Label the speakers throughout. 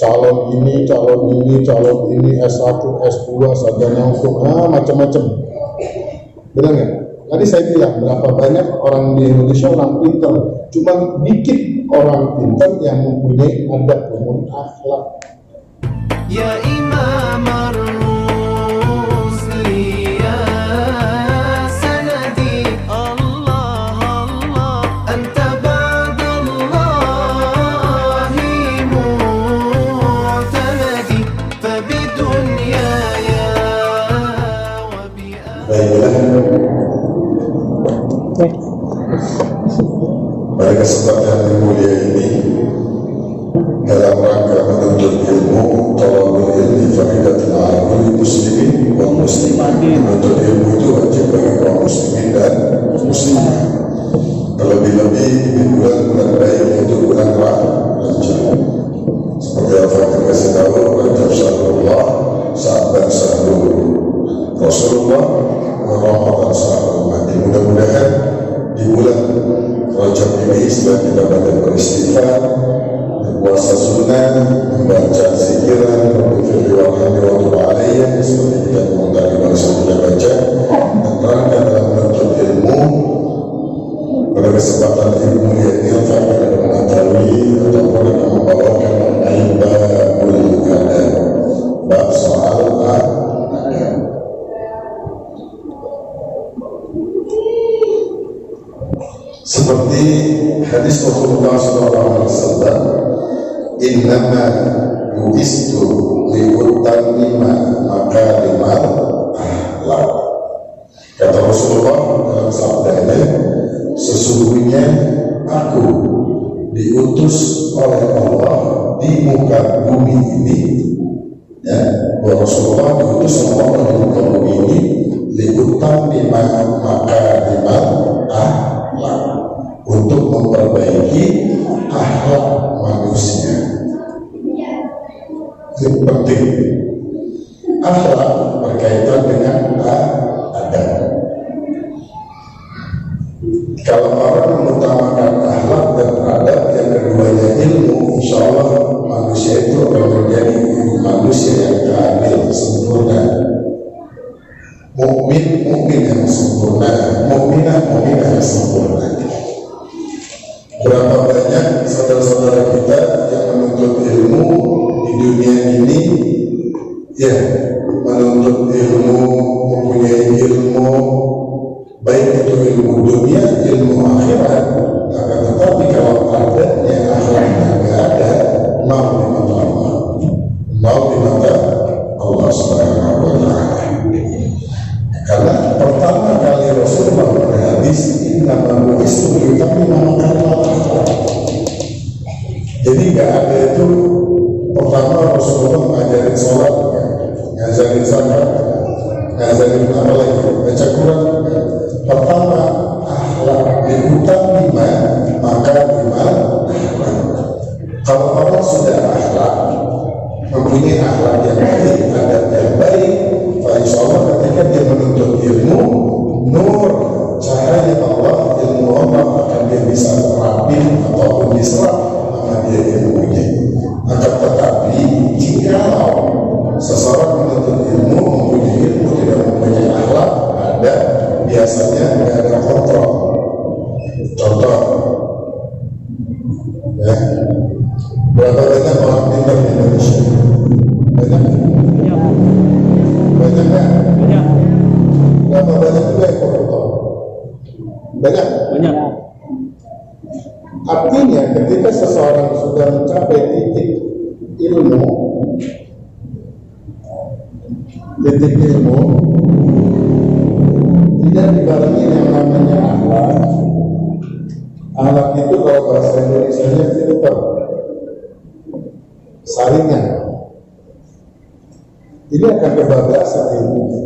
Speaker 1: calon ini, S1, S2, sarjana hukum, macam-macam. Benar nggak? Tadi saya bilang berapa banyak orang di Indonesia orang pintar, cuma dikit orang pintar yang mempunyai adab, mempunyai akhlak.
Speaker 2: Ya Imam Ar-Rusli ya sanadi Allah Allah anta ba'dallahi mu'tamadi fabidunya ya wa
Speaker 3: pada kesempatan yang mulia ini dalam rangka menuntut ilmu talabul ilmi faridatul ala kulli muslimin wal muslimat. Menuntut ilmu itu wajib bagi kaum muslimin dan muslimah, terlebih-lebih di bulan-bulan baik itu bulan Rajab. Seperti Al-Fatihah kasih tahu, Rajab syahrullah, Sya'ban syahrul Rasulullah, Ramadan syahrul Mahdi. Mudah-mudahan di bulan Rajab ini setelah kita banyak beristighfar, puasa sunnah, membaca zikiran, berfirman Alhamdulillah seperti kita tadi baru saja baca, dan rangka dalam menuntut ilmu. Pada kesempatan ilmu yang ilfah kita mengetahui ataupun kita membawakan al-babul adab, bab soal adab. Seperti hadis Rasulullah SAW, innama yu'istu li'utammima makarimal akhlak. Kata Rasulullah dalam sabdanya, sesungguhnya aku diutus oleh Allah di muka bumi ini, ya, Rasulullah diutus oleh Allah di muka bumi ini li'utammima makarimal akhlak, untuk memperbaiki akhlak manusia. Itu penting. Akhlak berkaitan dengan adab. Kalau orang mengutamakan akhlak dan adab, yang keduanya ilmu, insya Allah manusia itu akan menjadi manusia yang kamil, sempurna. Mukmin yang sempurna, mukminah yang sempurna. Berapa banyak saudara-saudara kita yang menuntut ilmu di dunia ini, ya, menuntut ilmu, mempunyai ilmu, baik itu ilmu dunia, ilmu akhirat, akan tetapi kalau adanya akhlaknya nggak ada, mau di mata Allah, mau di mata Allah Subhanahu wa Ta'ala. Karena pertama kali Rasulullah berhadis nama Mu'is tapi nama kata. Jadi nggak ada itu. Pertama Rasulullah ngajarin sholat, ngajarin zakat, ngajarin apa lagi, baca Quran. Pertama akhlak diutamina, maka iman. Kalau orang sudah akhlak, mempunyai akhlak yang baik, adab yang baik, insya Allah ketika dia menuntut ilmu, nur cahaya Allah, ilmu Allah akan dia bisa terapin ataupun diserap sama dia ilmunya. Akan tetapi jika seseorang menuntut ilmu, mempunyai ilmu, tidak mempunyai akhlak, ada biasanya tidak ada kontrol. Contoh, ya, berapa banyak orang pintar di Indonesia? Banyak? Banyak kan? Banyak. Berapa banyak juga yang koruptor? Banyak? Banyak. Artinya ketika seseorang sudah mencapai titik ilmu, tidak dibarengi yang namanya akhlak. Akhlak itu kalau bahasa Indonesia-nya filter, saringan. Ini akan kebablasan ilmunya.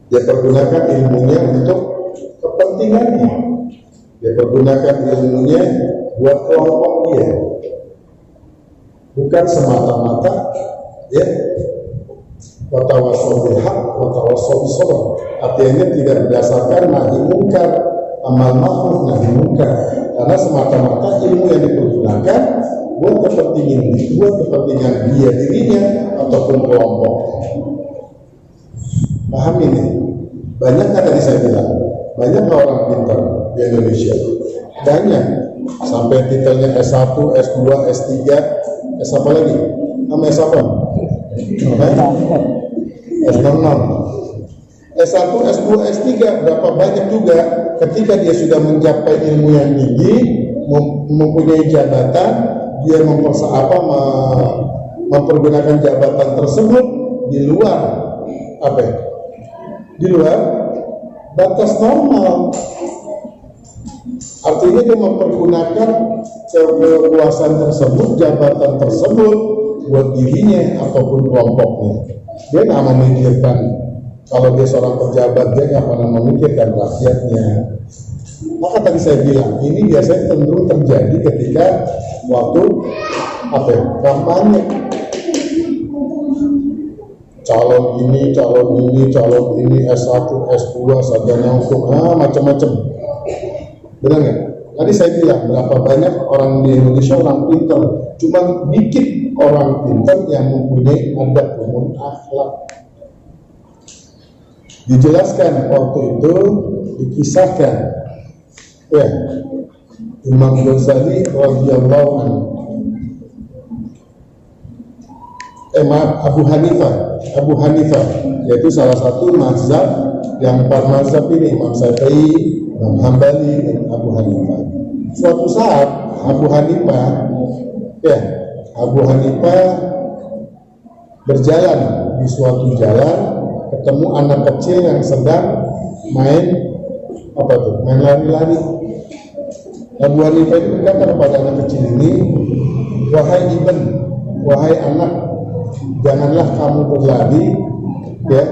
Speaker 3: Dia pergunakan ilmunya untuk kepentingannya. Dia pergunakan ilmunya buat kelompok dia. Bukan semata-mata ya watawassaw bil haqq watawassaw bis sabr. Artinya tidak berdasarkan nahi mungkar, amal ma'ruf nahi mungkar. Karena semata-mata ilmu yang dipergunakan
Speaker 1: buat kepentingan dia dirinya ataupun kelompok. Paham ini? Banyak kan tadi saya bilang, banyak orang pintar di Indonesia, banyak sampai titelnya S1, S2, S3, S apa lagi? Nama S apa? S6, S1, S2, S3, berapa banyak juga ketika dia sudah mencapai ilmu yang tinggi, mempunyai jabatan, dia mempergunakan jabatan tersebut di luar apa ya? Di luar batas normal. Artinya dia mempergunakan kekuasaan tersebut, jabatan tersebut buat dirinya ataupun kelompoknya. Dia nggak memikirkan, kalau dia seorang pejabat, dia nggak pernah memikirkan rakyatnya. Maka tadi saya bilang, ini biasanya cenderung terjadi ketika waktu kampanye. Calon ini, S1, S2, sarjana hukum, macam-macam. Benar nggak? Tadi saya bilang, berapa banyak orang di Indonesia orang pintar, cuma dikit orang pintar yang mempunyai adab umum akhlak. Dijelaskan waktu itu, dikisahkan, ya, Imam Ghazali radhiyallahu anhu, Abu Hanifah, yaitu salah satu mazhab yang 4 mazhab ini, Imam Syafi'i, Imam Hambali, dan Abu Hanifah. Suatu saat Abu Hanifah berjalan di suatu jalan, ketemu anak kecil yang sedang main lari-lari. Abu Hanifah itu berkata kepada anak kecil ini, wahai anak, janganlah kamu berlari, ya,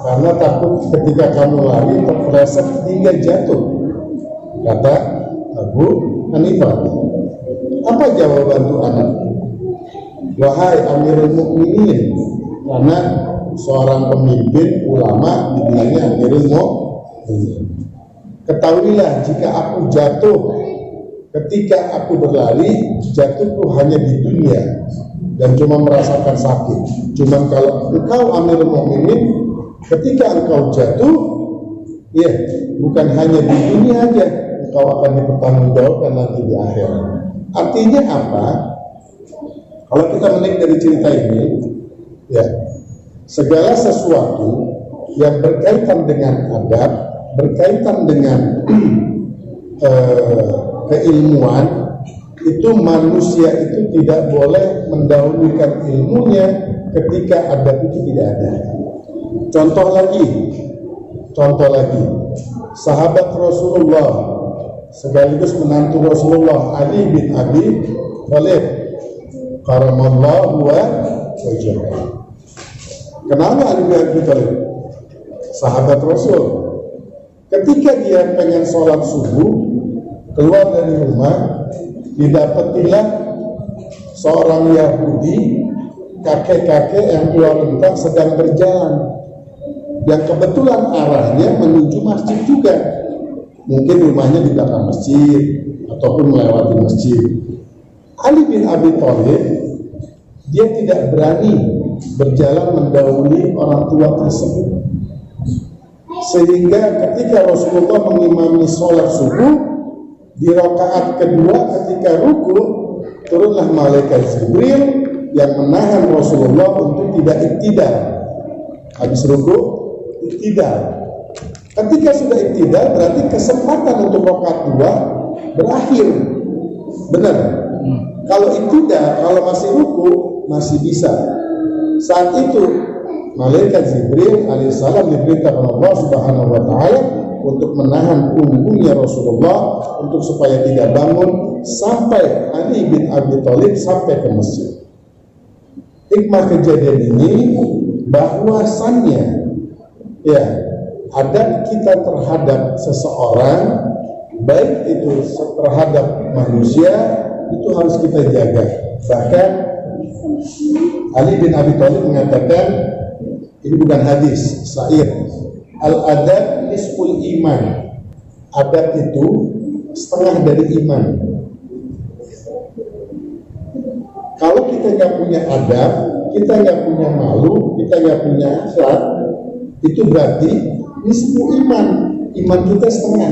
Speaker 1: karena takut ketika kamu lari terpeleset hingga jatuh. Kata Abu Hanifah. Apa jawaban tuh anak? Wahai Amirul Mukminin, karena seorang pemimpin ulama dibilangnya Amirul Mukminin. Ketahuilah, jika aku jatuh ketika aku berlari, jatuhku hanya di dunia dan cuma merasakan sakit. Cuman kalau engkau Amirul Mukminin, ketika engkau jatuh, ya, bukan hanya di dunia aja, engkau akan dipertanggungjawabkan nanti di akhirat. Artinya apa? Kalau kita menik dari cerita ini, ya, segala sesuatu yang berkaitan dengan adab, berkaitan dengan keilmuan, itu manusia itu tidak boleh mendahulukan ilmunya ketika adab itu tidak ada. Contoh lagi, sahabat Rasulullah sekaligus menantu Rasulullah, Ali bin Abi Thalib karamallahu wajhahu. Kenapa Ali bin Abi Thalib? Sahabat Rasul. Ketika dia pengen sholat subuh, keluar dari rumah, didapatilah seorang Yahudi, kakek-kakek yang tua renta sedang berjalan, yang kebetulan arahnya menuju masjid juga. Mungkin rumahnya di belakang masjid ataupun melewati masjid. Ali bin Abi Thalib, dia tidak berani berjalan mendahului orang tua tersebut, sehingga ketika Rasulullah mengimami sholat subuh, di rakaat kedua ketika ruku, turunlah malaikat Jibril yang menahan Rasulullah untuk tidak iktidal. Habis ruku, iktidal. Ketika sudah iktidal, berarti kesempatan untuk rakaat dua berakhir. Benar? Kalau iktidal, kalau masih ruku, masih bisa. Saat itu malaikat Jibril alaihissalam diperintahkan Allah Subhanahu wa taala untuk menahan punggungnya Rasulullah untuk supaya tidak bangun sampai Ali bin Abi Thalib sampai ke masjid. Hikmah kejadian ini bahwasannya, ya, adab kita terhadap seseorang, baik itu terhadap manusia, itu harus kita jaga. Bahkan Ali bin Abi Thalib mengatakan, ini bukan hadis, syair, al-adab nisful iman. Adab itu setengah dari iman. Kalau kita nggak punya adab, kita nggak punya malu, kita nggak punya akhlak, itu berarti ini semua iman kita setengah.